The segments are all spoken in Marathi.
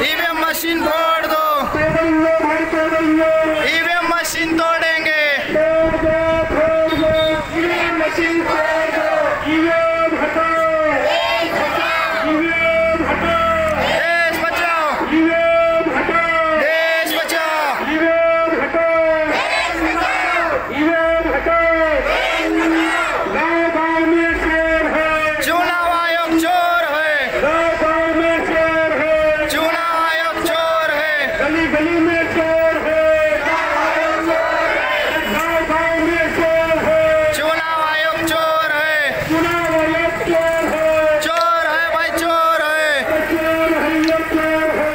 ईवीएम मशीन फोड़ दो, ईवीएम मशीन तोड़ेंगे, ईवीएम मशीन फोड़ दो, ईवीएम हटाओ, ईवीएम हटाओ, देश बचाओ, ईवीएम हटाओ, देश बचाओ, ईवीएम हटाओ, ईवीएम हटाओ, गाँव में शेर है, चुनाव आयोग चोर है, गाँव में शेर है, चुनाव आयोग चोर है, गली गली में चोर है, गाँव में चोर है, चुनाव आयोग चोर है, चुनाव आयोग चोर है, चोर है भाई चोर है, चोर है ये चोर है,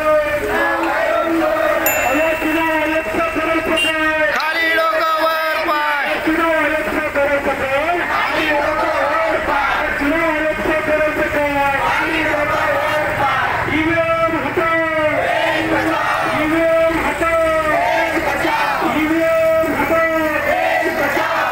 अरे चुनाव आयोग से करे पकड़, खाली लोगों वर पाए, चुनाव आयोग से करे पकड़, खाली लोगों वर पाए, चुनाव आयोग से करे पकड़, खाली लोगों वर पाए, ईवीएम हटाओ, ईवीएम हटाओ, ईवीएम हटाओ,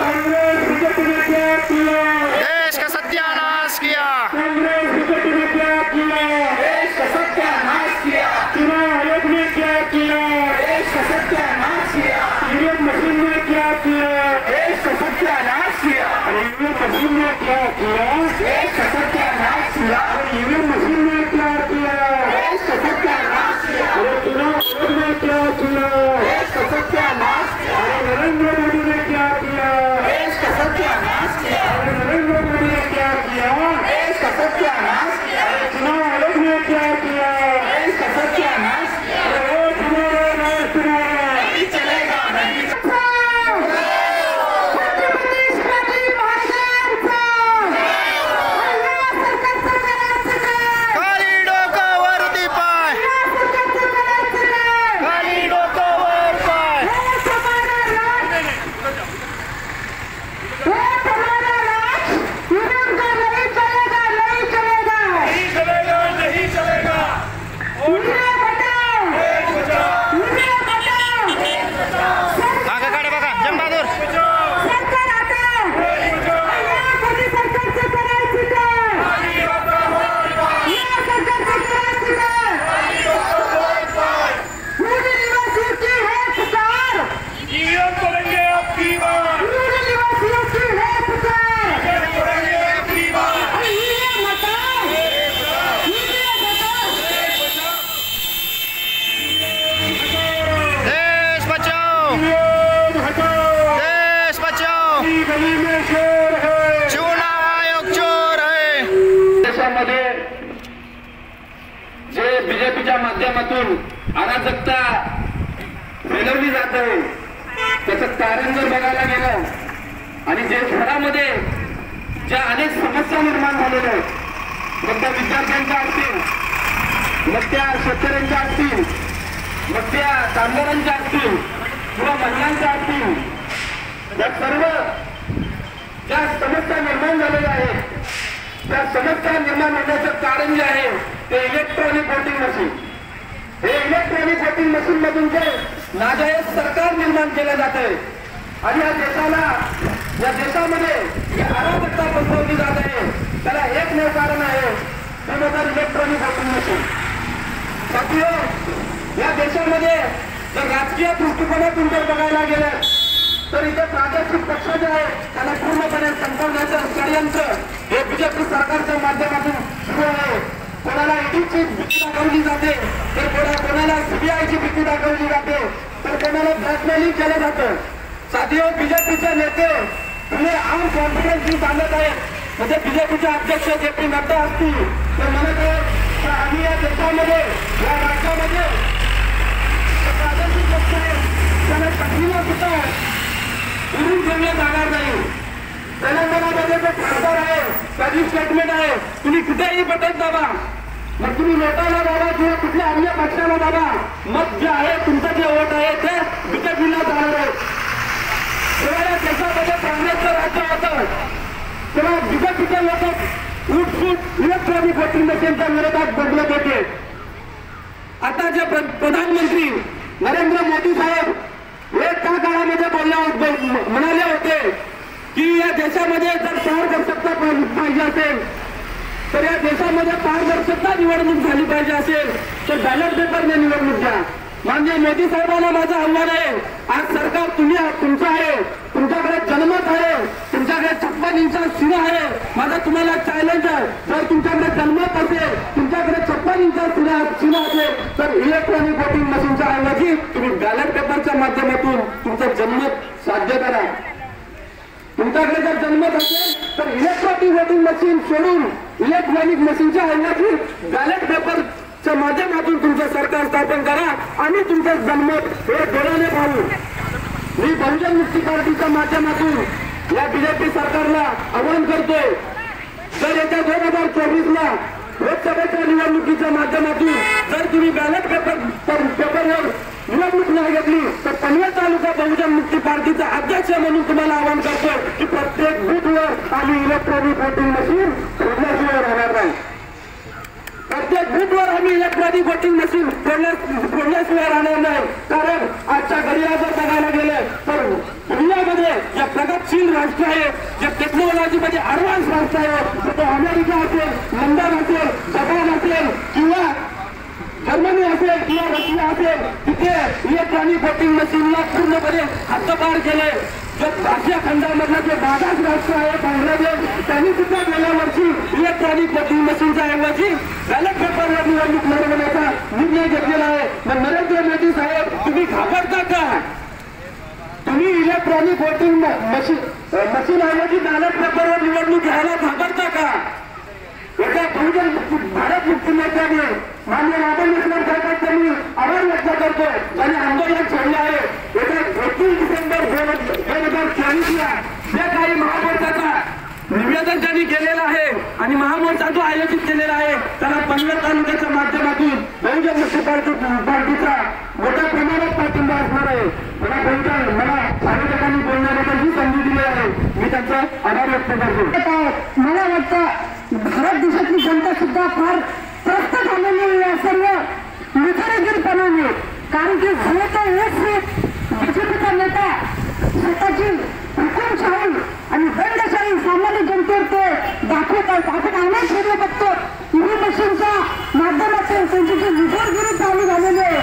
कांग्रेस बीजेपी ने क्या किया, देश का सत्यानाश किया, कांग्रेस बीजेपी ने क्या किया, देश का सत्यानाश किया, चुनाव आयोग ने क्या किया, देश का सत्यानाश किया, ईवीएम मशीन ने क्या किया, देश का सत्यानाश किया, ईवीएम मशीन ने क्या किया, देश का सत्यानाश किया, ईवीएम मशीन ने क्या किया, देश का सत्यानाश किया, चुनाव आयोग ने क्या किया, देश का सत्यानाश किया, नरेंद्र मोदी ने क्या किया, देश का सत्यानाश किया, नरेंद्र मोदी ने क्या किया, देश का सत्यानाश किया, चुनाव आयोग ने क्या किया, देश का सत्यानाश किया, चुनाव नहीं चलेगा, नहीं खाली डोका वर्दी पाय, खाली डोका वर पाय, नहीं चलेगा, आगे काढे बघा जमबहादूर, ईवीएम करेंगे आपकी बार, करेंगे आपकी बार, देश बचाओ, देश बचाओ, गली में चोर है, चुनाव आयोग चोर है, देशामध्ये जे बीजेपीच्या माध्यमातून अराजकता फैलवली जात आहे त्याचं कारण जर बघायला गेलं आणि जे शहरामध्ये ज्या अनेक समस्या निर्माण झालेल्या आहेत, मग त्या विद्यार्थ्यांच्या असतील, मग त्या शेतकऱ्यांच्या असतील, मग त्या कामगारांच्या असतील किंवा महिलांच्या असतील, या सर्व ज्या समस्या निर्माण झालेल्या आहेत त्या समस्या निर्माण होण्याचं कारण जे आहे ते इलेक्ट्रॉनिक वोटिंग मशीन, हे इलेक्ट्रॉनिक वोटिंग मशीन मधून जे नाजायज सरकार निर्माण केलं जात आहे आणि या देशामध्ये अराजकता पसरवली जात आहे, त्याला एकमेव कारण आहे ते म्हणजे इलेक्ट्रॉनिक वोटिंग मशीन. साथियो, या देशामध्ये जर राजकीय दृष्टिकोनातून जर बघायला गेलं तर इथे प्रादेशिक पक्ष जे आहे त्यांना पूर्णपणे संपवण्याचं षडयंत्र हे बीजेपी सरकारच्या माध्यमातून सुरू आहे. कोणाला ईडीची भीती दाखवली जाते, तर कोणाला सीबीआयची भीती दाखवली जाते, तर कोणाला ब्लॅकमेलिंग केलं जातं. साथियो, बीजेपीचे नेते पुणे आम कॉन्फरन्स सांगत आहेत, म्हणजे बीजेपीचे अध्यक्ष जे पी नड्डा असतील ते म्हणत आहेत की आम्ही या देशामध्ये या राज्यामध्ये प्रादेशिक पक्ष आहे त्याला कठीण सुद्धा उरून ठेवण्यात जाणार नाही. तेलंगणामध्ये जो खासदार आहे त्याची स्टेटमेंट आहे, तुम्ही कुठेही बटन दाबा, मग तुम्ही नोटाला दाबा किंवा कुठल्या अन्य पक्षाला दाबा, मत जे आहे तुमचं जे वोट आहे ते बीजेपीला जाणार आहे. तेव्हा या देशामध्ये काँग्रेसचं राज्य होतं तेव्हा बीजेपीचे लोक उठसूट इलेक्ट्रॉनिक वोटिंग मशीनच्या विरोधात बोलत होते. आता जे प्रधानमंत्री नरेंद्र मोदी साहेब हे त्या काळामध्ये म्हणाले होते की या देशामध्ये जर पारदर्शकता पाहिजे असेल तर या देशामध्ये पारदर्शकता निवडणूक झाली पाहिजे असेल तर बॅलेट पेपरने निवडणूक द्या. माननीय मोदी साहेबांना माझं आव्हान आहे, आज सरकार तुमचं आहे, तुमच्याकडे जनमत आहे, तुमच्याकडे 56 इंचा सीना आहे. माझा तुम्हाला चॅलेंज आहे, जर तुमच्याकडे जनमत असेल, तुमच्याकडे 56 इंचा सीना असेल तर इलेक्ट्रॉनिक वोटिंग मशीनच्या ऐवजी तुम्ही बॅलेट पेपरच्या माध्यमातून तुमचं जनमत साध्य करा. तुमच्याकडे जर जनमत असेल तर इलेक्ट्रॉनिक वोटिंग मशीन सोडून इलेक्ट्रॉनिक मशीनच्या ऐवजी बॅलेट पेपरच्या माध्यमातून तुमचं सरकार स्थापन करा आणि तुमचं जनमत हे डोळ्याने पाहू. मी बहुजन मुक्ती पार्टीच्या माध्यमातून या बीजेपी सरकारला आवाहन करतोय, जर येत्या 2024ला लोकसभेच्या निवडणुकीच्या माध्यमातून जर तुम्ही बॅलेट पेपरवर निवडणूक नाही घेतली तर पनवेल तालुका बहुजन मुक्ती पार्टीचा अध्यक्ष म्हणून तुम्हाला आवाहन करतोय की प्रत्येक बूथवर आम्ही इलेक्ट्रॉनिक वोटिंग मशीन फोडल्याशिवाय राहणार नाही. प्रत्येक बूथवर आम्ही इलेक्ट्रॉनिक वोटिंग मशीन फोडल्याशिवाय राहणार नाही. कारण आजच्या घडीला जर बघायला गेलं तर दुनियामध्ये जे प्रगतशील राष्ट्र आहे, जे टेक्नॉलॉजीमध्ये ऍडव्हान्स राष्ट्र आहे, ते अमेरिका असेल, लंडन असेल, जपान असेल किंवा जर्मनी असेल किंवा रशिया असेल, तिथे इलेक्ट्रॉनिक वोटिंग मशीनला पूर्णपणे हद्दपार केले. आशिया खंडामधलं जे मागास राष्ट्र आहे बांगलादेश, त्यांनी सुद्धा गेल्या वर्षी इलेक्ट्रॉनिक वोटिंग मशीनच्या ऐवजी बॅलेट पेपरवर निवडणूक लढवण्याचा निर्णय घेतलेला आहे. मग नरेंद्र मोदी साहेब, तुम्ही घाबरता का? तुम्ही इलेक्ट्रॉनिक वोटिंग मशीन ऐवजी बॅलेट पेपरवर निवडणूक घ्यायला घाबरता का? एका बहुजन भारत मुक्ती मोर्चाने माननीय रामन मिश्रा साहेबांचा मी आभार व्यक्त करतो. त्यांनी आंदोलन छेडले आहे. येत्या 31 डिसेंबर 2024ला जे काही महामोर्चाचा निवेदन त्यांनी केलेलं आहे आणि महामोर्चा जो आयोजित केलेला आहे त्याला पनवेल तालुक्याच्या माध्यमातून बहुजन मुक्ती पार्टीचा मोठ्या प्रमाणात पाठिंबा असणार आहे. मला आयोजकांनी बोलण्याबद्दल ही संधी दिली आहे, मी त्यांचा आभार व्यक्त करतो. मला वाटतं भारत देशातली जनता सुद्धा फार त्रस्त झालेली या सर्व निखरेगिरीपणाने. कारण की झालं तर बीजेपीचा नेता स्वतःची हुकुमशाही आणि दंडशाही सामान्य जनतेवर ते दाखवतात. आपण अनेक व्हिडिओ बघतो, ईव्हीएम मशीनच्या माध्यमातून त्यांची जी विजयगिरी चालू झालेली आहे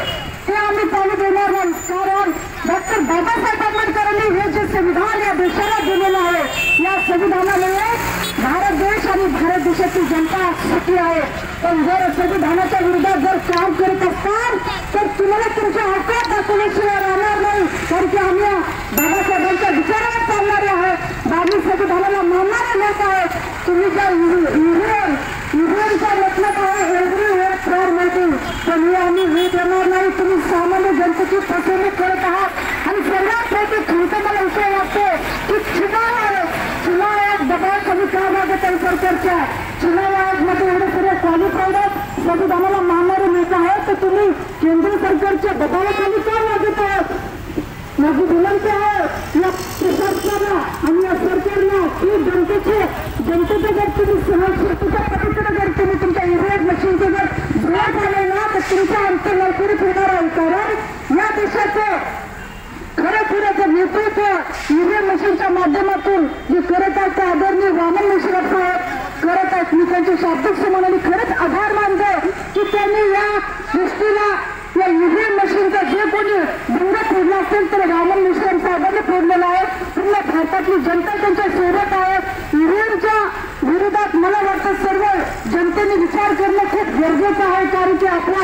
ते आम्ही चालू देणार नाही. कारण डॉक्टर बाबासाहेब आंबेडकरांनी हे जे संविधान या देशाला दिलेलं आहे, या संविधानामुळे भारत देश आणि भारत देशाची जनता सुखी आहे. पण जर संविधानाच्या विरोधात जर काम करत असताल तर तुम्हाला तुमच्या हक्कात दाखवल्याशिवाय राहणार नाही. कारण की आम्ही बाबासाहेबांच्या विचारावर चालणारे आहोत, आम्ही संविधानाला मानणारे लोक आहेत. तुम्ही ज्या ईव्हीएमचा मतलब आहे एव्हरीवेअर फॉर वोटिंग, पण हे आम्ही हे देणार नाही. तुम्ही सामान्य जनतेची फसवणूक करत आहात. आणि सर्वात मोठी खंत मला विषय वाटतो की चुनाव आयोग दबाव कमी का मागत आहे सरकारच्या. चुनाव आयोगमध्ये एवढे सर्व क्वालिफाईड संविधानाला मानणारे लोक आहेत, तर तुम्ही केंद्र सरकारच्या दबावाखाली का मागत आहात? माझी विनंती आहे या प्रशासनाला आणि या सरकारला की जनतेचं जर तुम्ही सहशक्तीच्या पद्धतीने जर तुम्ही तुमच्या ईव्हीएम मशीनचं जर ब्लॉक झाले ना तर तुमचा अंत लवकरच होणार आहे. कारण या देशाचं खरं पुरेचं नेतृत्व ईव्हीएम मशीनच्या माध्यमातून जे करत आहेत ते आदरणीय रामन मिश्रा साहेब करत आहेत. मी त्यांचे शाब्दिक समानाने खरंच आभार मानतो की त्यांनी या गोष्टीला या ईव्हीएम मशीनचा जे कोणी बंद फोडला असेल तर रामन मिश्रा साहेबांनी फोडलेला आहे. पूर्ण भारतातली जनता त्यांच्या सोबत आहे. ईव्हीएमच्या विरोधात मला वाटतं सर्व जनतेने विचार करणं खूप गरजेचं आहे. कारण की आपला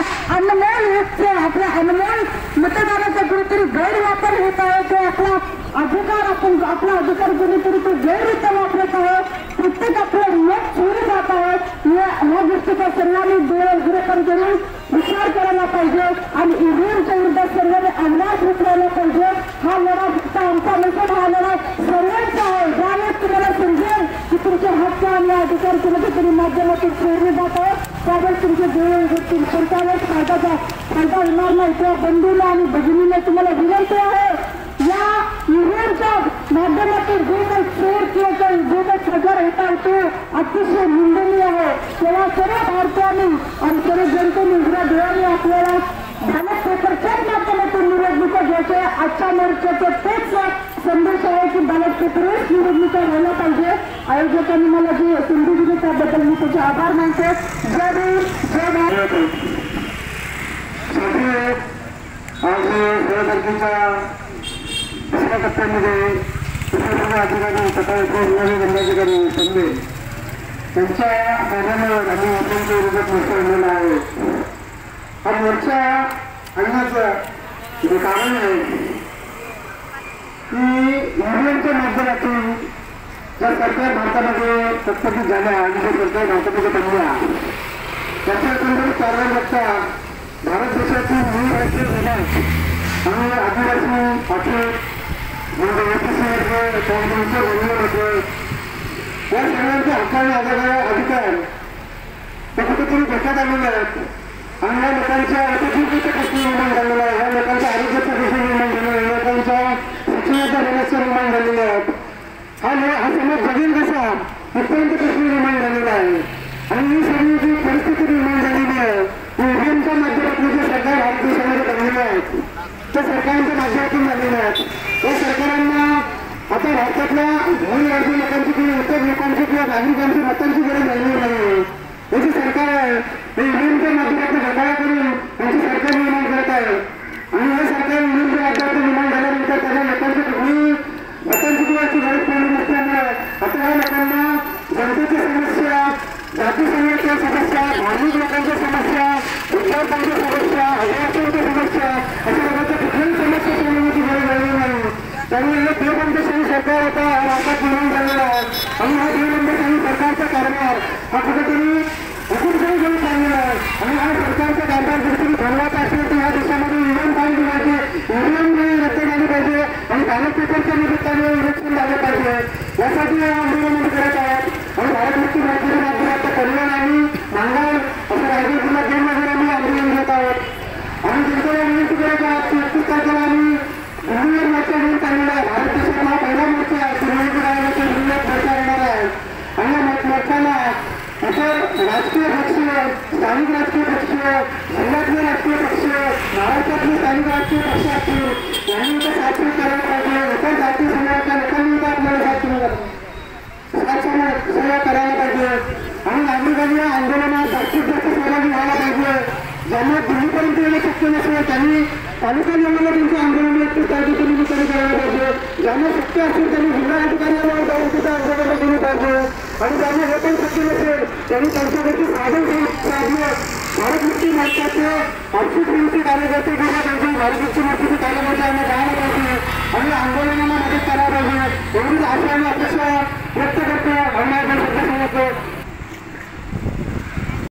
अनमोल मतदानाचा कुठेतरी गैरवापर होत आहे. तो आपला अधिकार कुठेतरी तो गैररित्या वापरत आहे. प्रत्येक आपलं मत चोरी जात आहे. या गोष्टीचा सर्वांनी डोळे उघडे करून विचार करायला पाहिजे आणि ईव्हीएमच्या विरोधात सर्वांनी अंदाज उतरायला पाहिजे. हा लढा फक्त आमचा नसून हा लढा सर्वांचा आहे. ज्यावेळेस तुम्हाला समजेल की तुमचे हक्क आणि अधिकार कुठेतरी माध्यमातून चोरले जात आहे त्यावेळेस तुमचे डोळे उघडतील. कोणत्यावेळेस फायदा होणार नाही. त्या बंधूला आणि भगिनीला तुम्हाला विनंती आहे या ईव्हीएमच्या माध्यमातून जो काही चोर किंवा जो काही प्रकार होता आहे तो अतिशय निंदनीय आहे. तेव्हा सर्व भारतीयांनी आणि सर्व जनतेने उघड्या डोळ्यांनी आपल्याला बॅलेट पेपरच्याच माध्यमातून निवडणुका घ्यायच्या. आजच्या मोर्चाचं तेच संदेश आहे की बॅलेट पेपरच निवडणुका व्हायला पाहिजे. आयोजकांनी मला जे संधी दिली त्याबद्दल मी त्याचे आभार मानतो. जय भीम जय भारत. आज 16 तारखेच्या दुसऱ्या टप्प्यामध्ये अधिकारी सकाळी जिल्हाधिकारी संघे त्यांच्या मैदानावर आम्ही आपल्या विरोधात मोर्चा आणलेला आहे. हा मोर्चा आणण्याचं जे कारण आहे की ईव्हीएमच्या माध्यमातून जर सरकार भारतामध्ये सत्तापित झाल्या आणि जर सरकार भारतामध्ये बनल्या त्याच्या एकंदरीत कारवाई बघता भारत देशातील मूळ राज्य झाल्यास आणि आदिवासी पाठक म्हणजे ओबीसी वर्ग त्यानंतर वंचित वर्ग या सगळ्यांचे हक्काने अधिकार ते कुठेतरी देण्यात आलेले आहेत आणि या लोकांच्या उपजीविकेचा प्रश्न निर्माण झालेला आहे. या लोकांच्या आरोग्याचा प्रश्न निर्माण झालेला आहे. लोकांच्या शिक्षणाच्या समस्या निर्माण झालेल्या आहेत. हा समाज जगेल कसा इथपर्यंत प्रश्न निर्माण झालेला आहे. आणि ही सगळी जी परिस्थिती निर्माण झालेली आहे ईव्हीएमच्या माध्यमातून जे सरकार भारत देशामध्ये बनलेले आहेत त्या सरकारांच्या माध्यमातून झालेले आहेत. या सरकारांना आता भारतातल्या मूलवर्गीय लोकांची किंवा इतर लोकांची किंवा नागरिकांची मतांची गरज राहिलेली नाही. हे जे सरकार आहे ते ईव्हीएमच्या माध्यमातून घोटाळा करून त्यांची सरकार निर्माण करत आहे. आणि हे सरकार ईव्हीएमच्या माध्यमातून निर्माण झाल्यानंतर त्याच्या लोकांची कुठली मतांची किंवा गरज पडली नसल्यामुळे आता या लोकांना जनतेच्या समस्या, जाती समाजाच्या समस्या, धार्मिक लोकांच्या समस्या, विद्यार्थ्यांच्या समस्या, आदिवासींच्या समस्या अशा लोकांच्या कुठल्याही समस्या सोडवण्याची गरज राहिली नाही. त्यामुळे हे देवबंदशाही सरकार आता भारतात निर्माण झालेला आहे. आणि हा देवबंदशाही सरकारचा कारभार हा कुठेतरी हुकूमशाही घेऊन चाललेला आहे. आणि हा सरकारचा कारभार जर थांबवायचा असेल तर या देशामध्ये ईव्हीएम पाहिजे पाहिजे, ईव्हीएम रद्द झाली पाहिजे आणि बॅलेट पेपरच्या निमित्ताने इलेक्शन झाले पाहिजे. यासाठी हे आंदोलन करत आहेत. आणि भारत मुक्ती मोर्चाच्या माध्यमातून कल्याण आणि नांगाव असं रायगड जिल्ह्यात 2 नगर आम्ही आंदोलन घेत आहोत. आणि जनतेला विनंती करत आहोत की 31 तारखेला आम्ही दिल्लीवर मोर्चा घेऊन चाललेला आहे. भारत देशात हा पहिला मोर्चा आहे. निवडणूक आयोगाच्या दिल्लीत मोर्चा येणार आहे. आणि या मोर्चाला इतर राजकीय पक्ष, स्थानिक राजकीय पक्ष, जिल्ह्यातले राजकीय पक्ष, महाराष्ट्रातले स्थानिक राजकीय पक्ष असतील यांनी इथं साथ करायला पाहिजे. इतर जाती समाजाच्या लोकांनी इथं आपल्याला सहयोग करायला पाहिजे. आणि नागरिकांनी आंदोलनात जास्तीत जास्त सहभागी व्हायला पाहिजे. ज्यांना दिल्लीपर्यंत येणं शक्य नसेल त्यांनी तालुका लेवलला त्यांचे आंदोलन त्या निमित्ताने करायला पाहिजे. ज्यांना शक्य असेल त्यांनी जिल्हाधिकाऱ्यांवर जाऊन सुद्धा आंदोलन केली पाहिजे. आणि ज्यांना हे पण शक्य नसेल त्यांनी त्यांच्यापैकी साधन भारत मुक्ती मोर्चाचे ऑफिस कार्यकर्ते गेले पाहिजे. भारत मुक्ती मोर्चाचे कार्यकर्ते यांना जायला पाहिजे आणि आंदोलनाला मदत करायला पाहिजे. एवढीच आशा आणि अपेक्षा व्यक्त करतो.